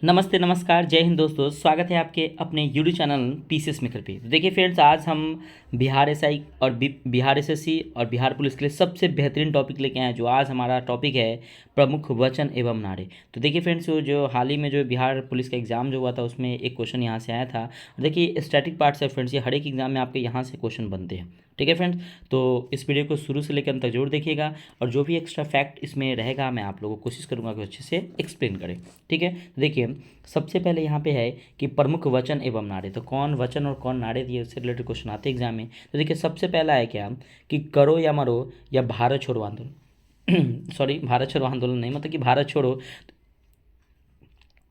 नमस्ते नमस्कार जय हिंद दोस्तों, स्वागत है आपके अपने यूट्यूब चैनल पीसीएस मेकर पे। तो देखिए फ्रेंड्स, आज हम बिहार एसआई और बिहार एसएससी और बिहार पुलिस के लिए सबसे बेहतरीन टॉपिक लेके आए हैं। जो आज हमारा टॉपिक है प्रमुख वचन एवं नारे। तो देखिए फ्रेंड्स, जो हाल ही में जो बिहार पुलिस का एग्जाम जो हुआ था उसमें एक क्वेश्चन यहाँ से आया था। देखिए स्टैटिक पार्ट से फ्रेंड्स, ये हर एक एग्जाम में आपके यहाँ से क्वेश्चन बनते हैं। ठीक है फ्रेंड्स, तो इस वीडियो को शुरू से लेकर अंत तक जरूर देखिएगा और जो भी एक्स्ट्रा फैक्ट इसमें रहेगा मैं आप लोगों को कोशिश करूँगा कि अच्छे से एक्सप्लेन करें। ठीक है, देखिए सबसे पहले यहाँ पे है कि प्रमुख वचन एवं नारे। तो कौन वचन और कौन नारे दिए, उससे रिलेटेड क्वेश्चन आते हैं एग्जाम में। तो देखिए सबसे पहला है क्या कि करो या मरो या भारत छोड़ो आंदोलन सॉरी, भारत छोड़ो आंदोलन नहीं, मतलब कि भारत छोड़ो।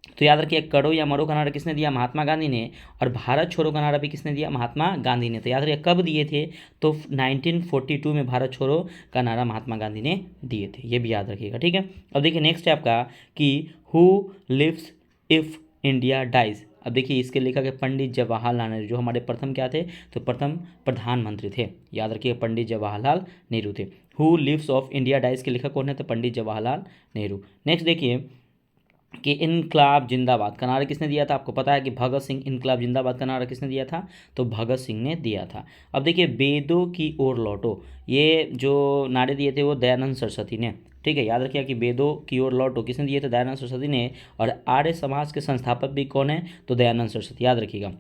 तो याद रखिए, करो या मरो का नारा किसने दिया? महात्मा गांधी ने। और भारत छोड़ो का नारा भी किसने दिया? महात्मा गांधी ने। तो याद रखिए कब दिए थे? तो 1942 में भारत छोड़ो का नारा महात्मा गांधी ने दिए थे, ये भी याद रखिएगा। ठीक है, अब देखिए नेक्स्ट है आपका कि who lives if India dies. अब देखिए इसके लेखक है पंडित जवाहरलाल नेहरू, जो हमारे प्रथम क्या थे? तो प्रथम प्रधानमंत्री थे। याद रखिए पंडित जवाहरलाल नेहरू थे। Who lives of India dies के लेखक कौन है? तो पंडित जवाहरलाल नेहरू। नेक्स्ट देखिए कि इनकलाब जिंदाबाद का नारा किसने दिया था? आपको पता है कि भगत सिंह। इनकलाब जिंदाबाद का नारा किसने दिया था? तो भगत सिंह ने दिया था। अब देखिए वेदों की ओर लौटो, ये जो नारे दिए थे वो दयानंद सरस्वती ने। ठीक है, याद रखिए कि वेदों की ओर लौटो किसने दिए थे? दयानंद सरस्वती ने। और आर्य समाज के संस्थापक भी कौन है? तो दयानंद सरस्वती, याद रखिएगा।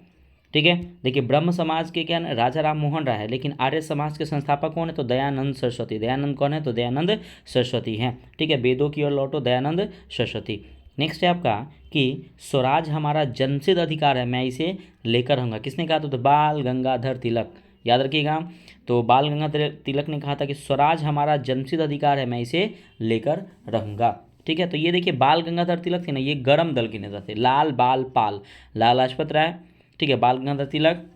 ठीक है, देखिए ब्रह्म समाज के क्या राजा राम मोहन राय है, लेकिन आर्य समाज के संस्थापक कौन है? तो दयानंद सरस्वती। दयानंद कौन है? तो दयानंद सरस्वती हैं। ठीक है, वेदों की ओर लौटो दयानंद सरस्वती। नेक्स्ट है आपका कि स्वराज हमारा जन्मसिद्ध अधिकार है, मैं इसे लेकर रहूँगा। किसने कहा? तो बाल गंगाधर तिलक, याद रखिएगा। तो बाल गंगाधर तिलक ने कहा था कि स्वराज हमारा जन्मसिद्ध अधिकार है, मैं इसे लेकर रहूँगा। ठीक है, तो ये देखिए बाल गंगाधर तिलक थे ना, ये गरम दल के नेता थे। लाल बाल पाल, लाल लाजपत राय, ठीक है, बाल गंगाधर तिलक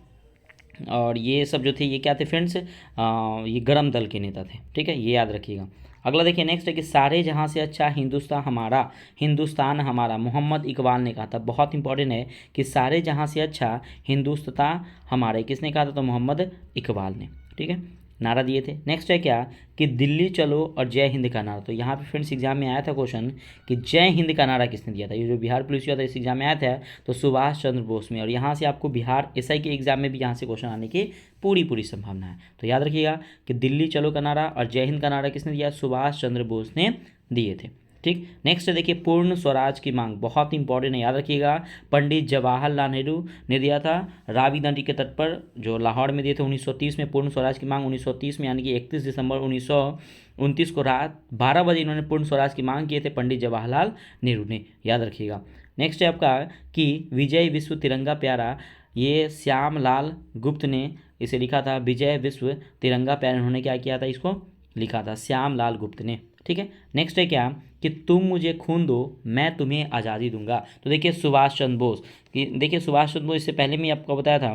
और ये सब जो थे ये क्या थे फ्रेंड्स? ये गरम दल के नेता थे। ठीक है, ये याद रखिएगा। अगला देखिए नेक्स्ट है कि सारे जहाँ से अच्छा हिंदुस्तान हमारा मोहम्मद इकबाल ने कहा था। बहुत इंपॉर्टेंट है कि सारे जहाँ से अच्छा हिंदुस्तान हमारे, किसने कहा था? तो मोहम्मद इकबाल ने। ठीक है, नारा दिए थे। नेक्स्ट है क्या कि दिल्ली चलो और जय हिंद का नारा। तो यहाँ पे फ्रेंड्स एग्जाम में आया था क्वेश्चन कि जय हिंद का नारा किसने दिया था? ये जो बिहार पुलिस हुआ था इस एग्जाम में आया था तो सुभाष चंद्र बोस में। और यहाँ से आपको बिहार एसआई के एग्जाम में भी यहाँ से क्वेश्चन आने की पूरी संभावना है। तो याद रखिएगा कि दिल्ली चलो का नारा और जय हिंद का नारा किसने दिया? सुभाष चंद्र बोस ने दिए थे। ठीक, नेक्स्ट देखिए पूर्ण स्वराज की मांग, बहुत इंपॉर्टेंट है, याद रखिएगा। पंडित जवाहरलाल नेहरू ने दिया था रावी नदी के तट पर, जो लाहौर में दिए थे 1930 में। पूर्ण स्वराज की मांग 1930 में, यानी कि 31 दिसंबर 1929 को रात 12 बजे इन्होंने पूर्ण स्वराज की मांग किए थे पंडित जवाहरलाल नेहरू ने, याद रखिएगा। नेक्स्ट है आपका कि विजय विश्व तिरंगा प्यारा, ये श्याम लाल गुप्त ने इसे लिखा था। विजय विश्व तिरंगा प्यारा इन्होंने क्या किया था? इसको लिखा था श्याम लाल गुप्त ने। ठीक है, नेक्स्ट है क्या कि तुम मुझे खून दो मैं तुम्हें आज़ादी दूंगा। तो देखिए सुभाष चंद्र बोस कि देखिए सुभाष चंद्र बोस, इससे पहले मैं आपको बताया था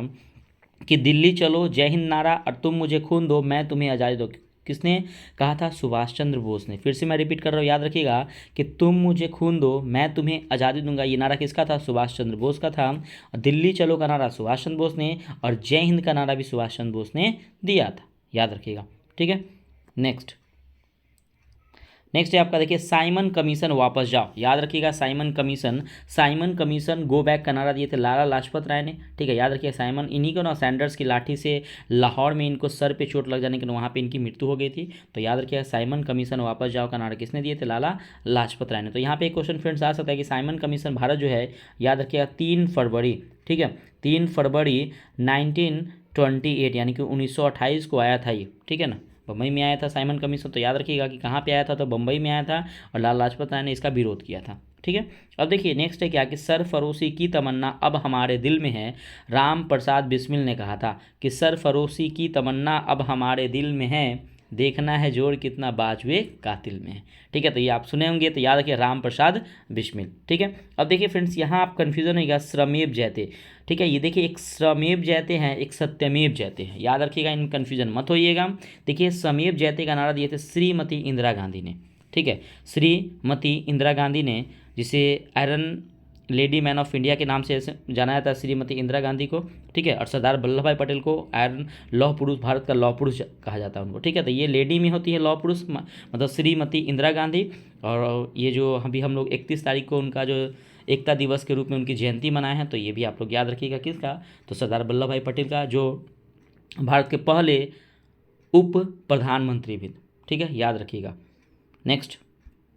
कि दिल्ली चलो जय हिंद नारा और तुम मुझे खून दो मैं तुम्हें आज़ादी दो, किसने कहा था? सुभाष चंद्र बोस ने। फिर से मैं रिपीट कर रहा हूँ, याद रखिएगा कि तुम मुझे खून दो मैं तुम्हें आज़ादी दूंगा, ये नारा किसका था? सुभाष चंद्र बोस का था। और दिल्ली चलो का नारा सुभाष चंद्र बोस ने और जय हिंद का नारा भी सुभाष चंद्र बोस ने दिया था, याद रखिएगा। ठीक है, नेक्स्ट है आपका देखिए साइमन कमीशन वापस जाओ, याद रखिएगा। साइमन कमीशन गो बैक का नारा दिए थे लाला लाजपत राय ने। ठीक है, याद रखिए साइमन, इन्हीं को ना सैंडर्स की लाठी से लाहौर में इनको सर पे चोट लग जाने के वहाँ पे इनकी मृत्यु हो गई थी। तो याद रखिएगा साइमन कमीशन वापस जाओ का नारा किसने दिए थे? लाला लाजपत राय ने। तो यहाँ पे एक क्वेश्चन फ्रेंड्स आ सकता है कि साइमन कमीशन भारत जो है, याद रखिएगा 3 फरवरी, ठीक है 3 फरवरी 1928 यानी कि 1928 को आया था ये। ठीक है ना, बम्बई में आया था साइमन कमीशन। तो याद रखिएगा कि कहाँ पे आया था? तो बम्बई में आया था और लाला लाजपत राय ने इसका विरोध किया था। ठीक है, अब देखिए नेक्स्ट है क्या कि सरफरोशी की तमन्ना अब हमारे दिल में है, राम प्रसाद बिस्मिल ने कहा था कि सरफरोशी की तमन्ना अब हमारे दिल में है, देखना है जोर कितना बाजुए कातिल में है। ठीक है, तो ये आप सुने होंगे, तो याद रखिए राम प्रसाद बिस्मिल। ठीक है, अब देखिए फ्रेंड्स यहाँ आप कन्फ्यूजन होगा श्रमेव जयते। ठीक है, ये देखिए एक श्रमेव जयते हैं, एक सत्यमेव जयते हैं, याद रखिएगा, इन कन्फ्यूजन मत होइएगा। देखिए श्रमेव जयते का नारा दिए थे श्रीमती इंदिरा गांधी ने। ठीक है, श्रीमती इंदिरा गांधी ने, जिसे iron lady man of India के नाम से जाना जाता है श्रीमती इंदिरा गांधी को। ठीक है, और सरदार वल्लभ भाई पटेल को आयरन लौह पुरुष, भारत का लौह पुरुष कहा जाता है उनको। ठीक है, तो ये लेडी में होती है लौह पुरुष, मतलब श्रीमती इंदिरा गांधी। और ये जो अभी हम लोग 31 तारीख को उनका जो एकता दिवस के रूप में उनकी जयंती मनाए हैं, तो ये भी आप लोग याद रखिएगा। किसका? तो सरदार वल्लभ भाई पटेल का, जो भारत के पहले उप प्रधानमंत्री भी, ठीक है, याद रखिएगा। नेक्स्ट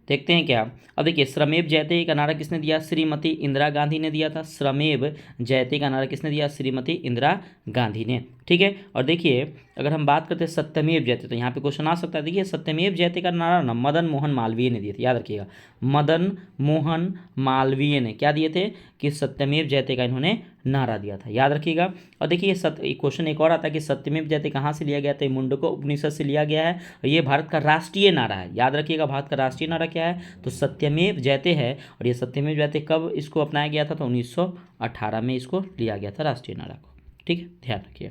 देखते हैं क्या। अब देखिए, श्रमेव जयते का नारा किसने दिया? श्रीमती इंदिरा गांधी ने दिया था। श्रमेव जयते का नारा किसने दिया? श्रीमती इंदिरा गांधी ने, ठीक है। और देखिए, अगर हम बात करते हैं सत्यमेव जयते, तो यहाँ पे क्वेश्चन आ सकता है। देखिए, सत्यमेव जयते का नारा ना मदन मोहन मालवीय ने दिए थे, याद रखिएगा। मदन मोहन मालवीय ने क्या दिए थे? कि सत्यमेव जयते का इन्होंने नारा दिया था, याद रखिएगा। और देखिए, क्वेश्चन एक और आता है कि सत्यमेव जयते कहाँ से लिया गया था? मुंडको उपनिषद से लिया गया है, और ये भारत का राष्ट्रीय नारा है, याद रखिएगा। भारत का राष्ट्रीय नारा क्या है? तो सत्यमेव जयते है। और ये सत्यमेव जयते कब इसको अपनाया गया था? तो 1918 में इसको लिया गया था राष्ट्रीय नारा को, ठीक है, ध्यान रखिए।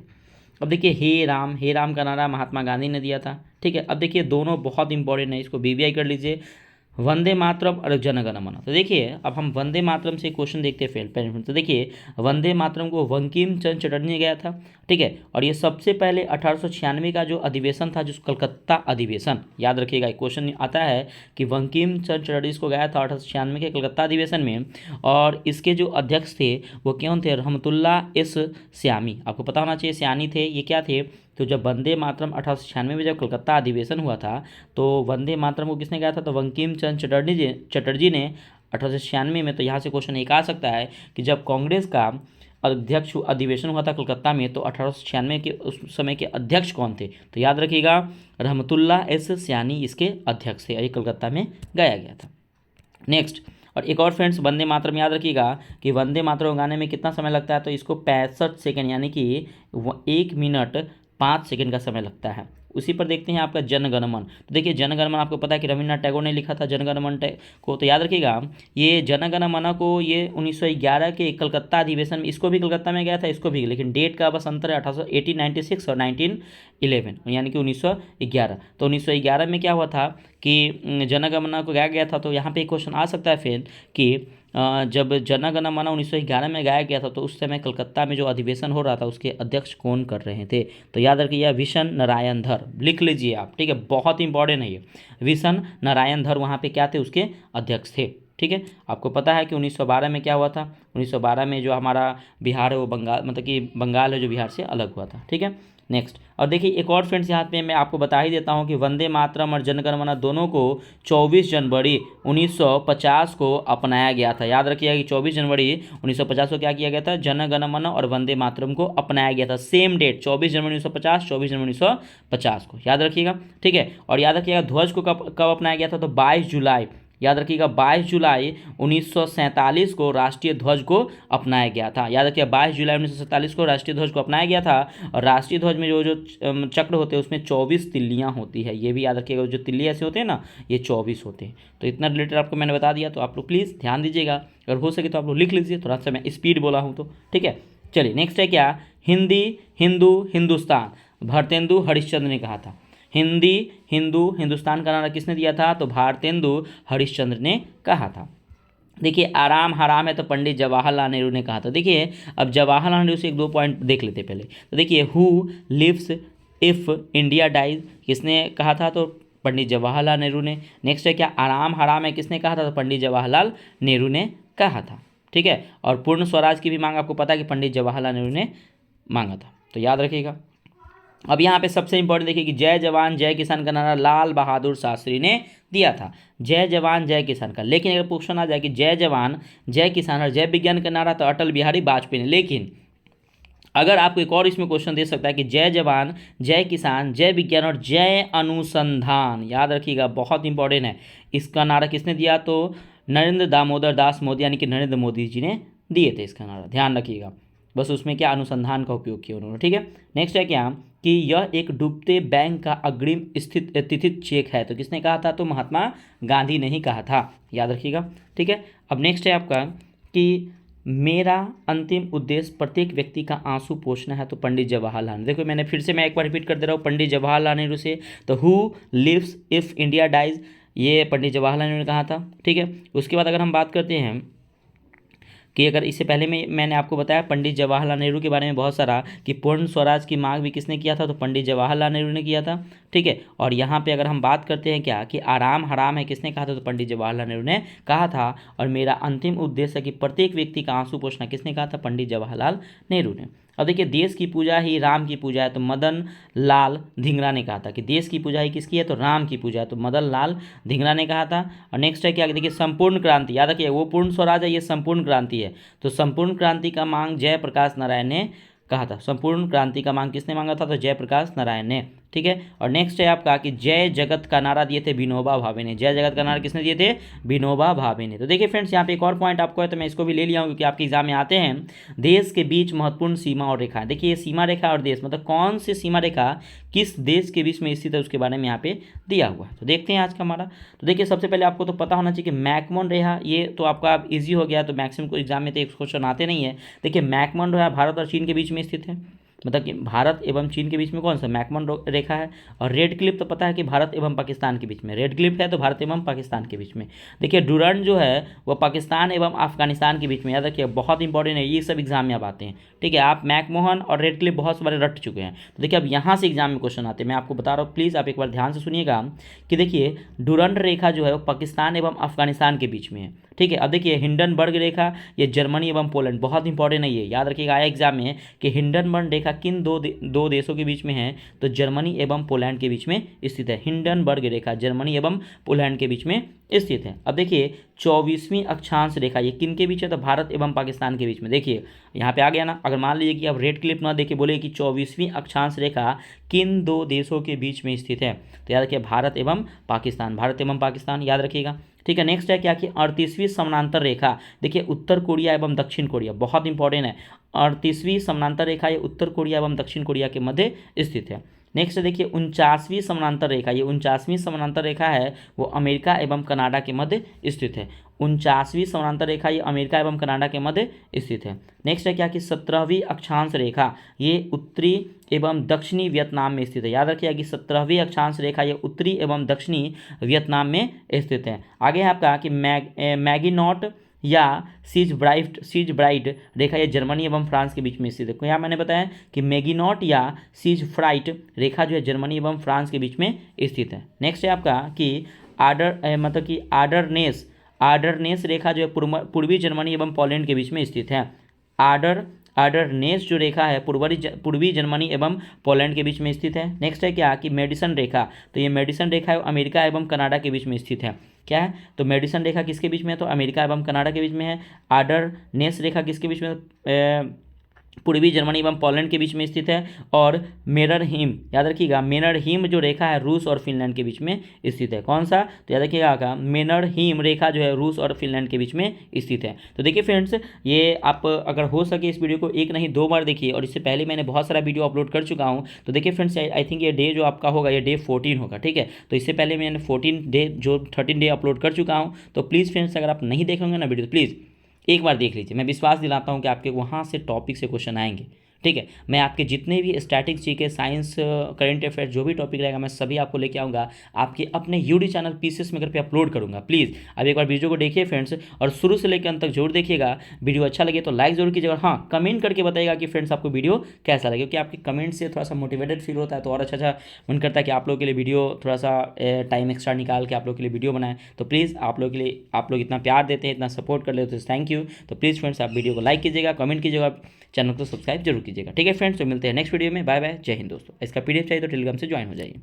अब देखिए, हे राम का नारा महात्मा गांधी ने दिया था, ठीक है। अब देखिए, दोनों बहुत इंपॉर्टेंट है, इसको बीबीआई कर लीजिए, वंदे मातरम और जन गण मन। तो देखिए, अब हम वंदे मातरम से क्वेश्चन देखते हैं पहले। तो देखिए, वंदे मातरम को बंकिम चंद्र चटर्जी ने गया था, ठीक है। और ये सबसे पहले 1896 का जो अधिवेशन था, जो कलकत्ता अधिवेशन, याद रखिएगा। एक क्वेश्चन आता है कि बंकिम चंद्र चटर्जी को गया था 1896 के कलकत्ता अधिवेशन में, और इसके जो अध्यक्ष थे वो कौन थे? रहमतुल्ला एस सयानी। आपको पता होना चाहिए, सयानी थे, ये क्या थे? तो जब वंदे मातरम 1896 में जब कलकत्ता अधिवेशन हुआ था, तो वंदे मातरम को किसने गाया था? तो बंकिम चंद्र चटर्जी ने 1896 में। तो यहाँ से क्वेश्चन एक आ सकता है कि जब कांग्रेस का अध्यक्ष अधिवेशन हुआ था कलकत्ता में, तो 1896 के उस समय के अध्यक्ष कौन थे? तो याद रखिएगा, रहमतुल्ला एस सयानी इसके अध्यक्ष थे, ये कलकत्ता में गाया गया था। नेक्स्ट, और एक और फ्रेंड्स, वंदे मातरम याद रखिएगा कि वंदे मातरम गाने में कितना समय लगता है? तो इसको 65 सेकेंड, यानी कि 1 मिनट 5 सेकेंड का समय लगता है। उसी पर देखते हैं आपका जनगण मन। तो देखिए, जनगण मन आपको पता है कि रविन्द्रनाथ टैगोर ने लिखा था जनगण मन को, तो याद रखिएगा ये जनगण मन को ये 1911 के कलकत्ता अधिवेशन में, इसको भी कलकत्ता में गया था, इसको भी, लेकिन डेट का बस अंतर है 1896 और 1911, यानी कि 1911। तो 1911 में क्या हुआ था कि जनगण मन को गाया गया था। तो यहाँ पे एक क्वेश्चन आ सकता है फिर कि जब जनगण मन 1911 में गाया गया था, तो उस समय कलकत्ता में जो अधिवेशन हो रहा था उसके अध्यक्ष कौन कर रहे थे? तो याद रखिए, विशन नारायण धर, लिख लीजिए आप, ठीक है, बहुत इंपॉर्टेंट है ये। विशन नारायण धर वहाँ पे क्या थे? उसके अध्यक्ष थे, ठीक है। आपको पता है कि 1912 में क्या हुआ था? 1912 में जो हमारा बिहार है वो बंगाल, मतलब कि बंगाल है जो बिहार से अलग हुआ था, ठीक है। नेक्स्ट, और देखिए एक और फ्रेंड्स, यहाँ पे मैं आपको बता ही देता हूँ कि वंदे मातरम और जनगण मन दोनों को 24 जनवरी 1950 को अपनाया गया था। याद रखिएगा कि 24 जनवरी 1950 को क्या किया गया था? जनगण मन और वंदे मातरम को अपनाया गया था, सेम डेट 24 जनवरी 1950, 24 जनवरी 1950 को, याद रखिएगा, ठीक है। और याद रखिएगा ध्वज को कब अपनाया गया था? तो 22 जुलाई, याद रखिएगा 22 जुलाई 1947 को राष्ट्रीय ध्वज को अपनाया गया था। याद रखिएगा 22 जुलाई 1947 को राष्ट्रीय ध्वज को अपनाया गया था। और राष्ट्रीय ध्वज में जो चक्र होते हैं उसमें 24 तिल्लियाँ होती है, ये भी याद रखिएगा। जो तिल्ली ऐसे होते हैं ना, ये 24 होते हैं। तो इतना रिलेटेड आपको मैंने बता दिया, तो आप लोग प्लीज़ ध्यान दीजिएगा, अगर हो सके तो आप लोग लिख लीजिए, थोड़ा सा मैं स्पीड बोला हूँ तो, ठीक है। चलिए नेक्स्ट है क्या? हिंदी, हिंदू, हिंदुस्तान, भारतेंदु हरिश्चंद्र ने कहा था। हिंदी, हिंदू, हिंदुस्तान का नारा किसने दिया था? तो भारतेंदु हरिश्चंद्र ने कहा था। देखिए, आराम हराम है तो पंडित जवाहरलाल नेहरू ने कहा था। देखिए, अब जवाहरलाल नेहरू से 1-2 पॉइंट देख लेते पहले। तो देखिए, who lives if India dies, किसने कहा था? तो पंडित जवाहरलाल नेहरू ने। नेक्स्ट है क्या? आराम हराम है, किसने कहा था? तो पंडित जवाहरलाल नेहरू ने कहा था, ठीक है। और पूर्ण स्वराज की भी मांग आपको पता है कि पंडित जवाहरलाल नेहरू ने मांगा था, तो याद रखिएगा। अब यहाँ पे सबसे इंपॉर्टेंट देखिए कि जय जवान जय किसान का नारा लाल बहादुर शास्त्री ने दिया था। जय जवान जय किसान का, लेकिन अगर क्वेश्चन आ जाए कि जय जवान जय किसान और जय विज्ञान का नारा तो अटल बिहारी वाजपेयी ने। लेकिन अगर आपको एक और इसमें क्वेश्चन दे सकता है कि जय जवान जय किसान जय विज्ञान और जय अनुसंधान, याद रखिएगा बहुत इंपॉर्टेंट है, इसका नारा किसने दिया? तो नरेंद्र दामोदर दास मोदी, यानी कि नरेंद्र मोदी जी ने दिए थे इसका नारा, ध्यान रखिएगा। बस उसमें क्या अनुसंधान का उपयोग किया उन्होंने, ठीक है। नेक्स्ट है क्या कि यह एक डूबते बैंक का अग्रिम स्थित तिथित चेक है, तो किसने कहा था? तो महात्मा गांधी ने ही कहा था, याद रखिएगा, ठीक है। अब नेक्स्ट है आपका कि मेरा अंतिम उद्देश्य प्रत्येक व्यक्ति का आंसू पोंछना है, तो पंडित जवाहरलाल नेहरू। देखो मैंने फिर से मैं एक बार रिपीट कर दे रहा हूँ, पंडित जवाहरलाल नेहरू से। तो who lives if India dies, ये पंडित जवाहरलाल नेहरू ने कहा था, ठीक है। उसके बाद अगर हम बात करते हैं कि अगर इससे पहले में मैंने आपको बताया पंडित जवाहरलाल नेहरू के बारे में बहुत सारा कि पूर्ण स्वराज की मांग भी किसने किया था, तो पंडित जवाहरलाल नेहरू ने किया था, ठीक है। और यहाँ पे अगर हम बात करते हैं क्या कि आराम हराम है, किसने कहा था, तो पंडित जवाहरलाल नेहरू ने कहा था। और मेरा अंतिम उद्देश्य है कि प्रत्येक व्यक्ति का आंसू पोंछना, किसने कहा था, पंडित जवाहरलाल नेहरू ने। अब देखिए देश की पूजा ही राम की पूजा है, तो मदन लाल धिंगरा ने कहा था कि देश की पूजा ही किसकी है, तो राम की पूजा है, तो मदन लाल धिंगरा ने कहा था। और नेक्स्ट है क्या, देखिए संपूर्ण क्रांति, याद रखिए वो पूर्ण स्वराज है, ये संपूर्ण क्रांति है, तो संपूर्ण क्रांति का मांग जयप्रकाश नारायण ने कहा था। संपूर्ण क्रांति का मांग किसने मांगा था, तो जयप्रकाश नारायण ने, ठीक है। और नेक्स्ट है आपका कि जय जगत का नारा दिए थे विनोबा भावे ने। जय जगत का नारा किसने दिए थे, विनोबा भावे ने। तो देखिए फ्रेंड्स यहाँ पे एक और पॉइंट आपको है, तो मैं इसको भी ले लिया हूँ क्योंकि आपके एग्जाम में आते हैं। देश के बीच महत्वपूर्ण सीमा और रेखा, देखिए ये सीमा रेखा और देश, मतलब कौन सी सीमा रेखा किस देश के बीच में स्थित है उसके बारे में यहाँ पे दिया हुआ है। तो देखते हैं आज का हमारा। तो देखिए सबसे पहले आपको तो पता होना चाहिए कि मैकमोहन रेखा, ये तो आपका ईजी हो गया, तो मैक्सिमम को एग्जाम में तो एक क्वेश्चन आते नहीं है। देखिए मैकमोहन रेखा भारत और चीन के बीच में स्थित है, मतलब कि भारत एवं चीन के बीच में कौन सा मैकमोहन रेखा है। और रेड क्लिफ तो पता है कि भारत एवं पाकिस्तान के बीच में, रेड क्लिफ है तो भारत एवं पाकिस्तान के बीच में। देखिए डुरंड जो है वो पाकिस्तान एवं अफगानिस्तान के बीच में, याद रखिए बहुत इंपॉर्टेंट है, ये सब एग्जाम में अब आते हैं, ठीक है। आप मैकमोहन और रेड क्लिफ बहुत सारे रट चुके हैं, तो देखिए अब यहाँ से एग्जाम में क्वेश्चन आते हैं, मैं आपको बता रहा हूँ, प्लीज़ आप एक बार ध्यान से सुनिएगा कि देखिए डुरंड रेखा जो है वो पाकिस्तान एवं अफगानिस्तान के बीच में है, ठीक है। अब देखिए हिंडनबर्ग रेखा, ये जर्मनी एवं पोलैंड, बहुत इंपॉर्टेंट है ये, याद रखिएगा आया एग्जाम में कि हिंडनबर्ग रेखा किन दो देशों के बीच में है, तो जर्मनी एवं पोलैंड के बीच में स्थित है। हिंडनबर्ग रेखा जर्मनी एवं पोलैंड के बीच में स्थित है। अब देखिए 24वीं अक्षांश रेखा ये किन के बीच है, तो भारत एवं पाकिस्तान के बीच में। देखिए यहाँ पे आ गया ना, अगर मान लीजिए कि अब रेड क्लिप ना देखिए, बोले कि 24वीं अक्षांश रेखा किन दो देशों के बीच में स्थित है, तो याद रखिए भारत एवं पाकिस्तान, भारत एवं पाकिस्तान याद रखिएगा, ठीक है। नेक्स्ट है क्या कि 38वीं समानांतर रेखा, देखिए उत्तर कोरिया एवं दक्षिण कोरिया, बहुत इंपॉर्टेंट है। 38वीं समानांतर रेखा ये उत्तर कोरिया एवं दक्षिण कोरिया के मध्य स्थित है। नेक्स्ट देखिए 49वीं समानांतर रेखा, ये 49वीं समानांतर रेखा है वो अमेरिका एवं कनाडा के मध्य स्थित है। 49वीं समानांतर रेखा ये अमेरिका एवं कनाडा के मध्य स्थित है। नेक्स्ट है क्या कि 17वीं अक्षांश रेखा ये उत्तरी एवं दक्षिणी वियतनाम में स्थित है। याद रखिएगा कि 17वीं अक्षांश रेखा ये उत्तरी एवं दक्षिणी वियतनाम में स्थित है। आगे है आपका कि मैगिनॉट या सीज ब्राइट रेखा ये जर्मनी एवं फ्रांस के बीच में स्थित है। यहाँ मैंने बताया कि मैगिनॉट या सीज फ्राइट रेखा जो है जर्मनी एवं फ्रांस के बीच में स्थित है। नेक्स्ट है आपका कि मतलब कि आर्डरनेस रेखा जो है पूर्वी जर्मनी एवं पोलैंड के बीच में स्थित है। आर्डरनेस जो रेखा है पूर्वी जर्मनी एवं पोलैंड के बीच में स्थित है। नेक्स्ट है क्या कि मेडिसन रेखा, तो ये मेडिसन रेखा है अमेरिका एवं कनाडा के बीच में स्थित है। क्या है, तो मेडिसन रेखा किसके बीच में है, तो अमेरिका एवं कनाडा के बीच में है। आर्डरनेस रेखा किसके बीच में, पूर्वी जर्मनी एवं पोलैंड के बीच में स्थित है। और मेनरहिम, याद रखिएगा मेनरहिम जो रेखा है रूस और फिनलैंड के बीच में स्थित है। कौन सा, तो याद रखिएगा मेनरहिम रेखा जो है रूस और फिनलैंड के बीच में स्थित है। तो देखिए फ्रेंड्स, ये आप अगर हो सके इस वीडियो को एक नहीं दो बार देखिए, और इससे पहले मैंने बहुत सारा वीडियो अपलोड कर चुका हूँ। तो देखिए फ्रेंड्स, आई थिंक ये डे जो आपका होगा ये डे 14 होगा, ठीक है। तो इससे पहले मैंने 13 डे अपलोड कर चुका हूँ। तो प्लीज़ फ्रेंड्स, अगर आप नहीं देखेंगे ना वीडियो तो प्लीज़ एक बार देख लीजिए, मैं विश्वास दिलाता हूँ कि आपके वहाँ से टॉपिक से क्वेश्चन आएंगे, ठीक है। मैं आपके जितने भी statics GK science current affairs जो भी टॉपिक रहेगा मैं सभी आपको लेके आऊँगा, आपके अपने यूडी चैनल पीसीएस मेकर पे अपलोड करूँगा। प्लीज़ अब एक बार वीडियो को देखिए फ्रेंड्स, और शुरू से लेकर अंत तक जरूर देखिएगा। वीडियो अच्छा लगे तो लाइक जरूर कीजिएगा, हाँ कमेंट करके बताइएगा कि फ्रेंड्स आपको वीडियो कैसा लगे, क्योंकि आपके कमेंट से थोड़ा सा मोटिवेटेड फील होता है, तो और अच्छा मन करता है कि आप लोगों के लिए वीडियो थोड़ा सा टाइम एक्स्ट्रा निकाल के आप लोग के लिए वीडियो बनाएं। तो प्लीज़ आप लोग के लिए, आप लोग इतना प्यार देते हैं, इतना सपोर्ट कर लेते हैं, थैंक यू। तो प्लीज़ फ्रेंड्स आप वीडियो को लाइक कीजिएगा, कमेंट कीजिएगा, चैनल को सब्सक्राइब जरूर कीजिएगा, ठीक है फ्रेंड्स। तो मिलते हैं नेक्स्ट वीडियो में, बाय बाय, जय हिंद दोस्तों। इसका पीडीएफ चाहिए तो टेलीग्राम से ज्वाइन हो जाइए।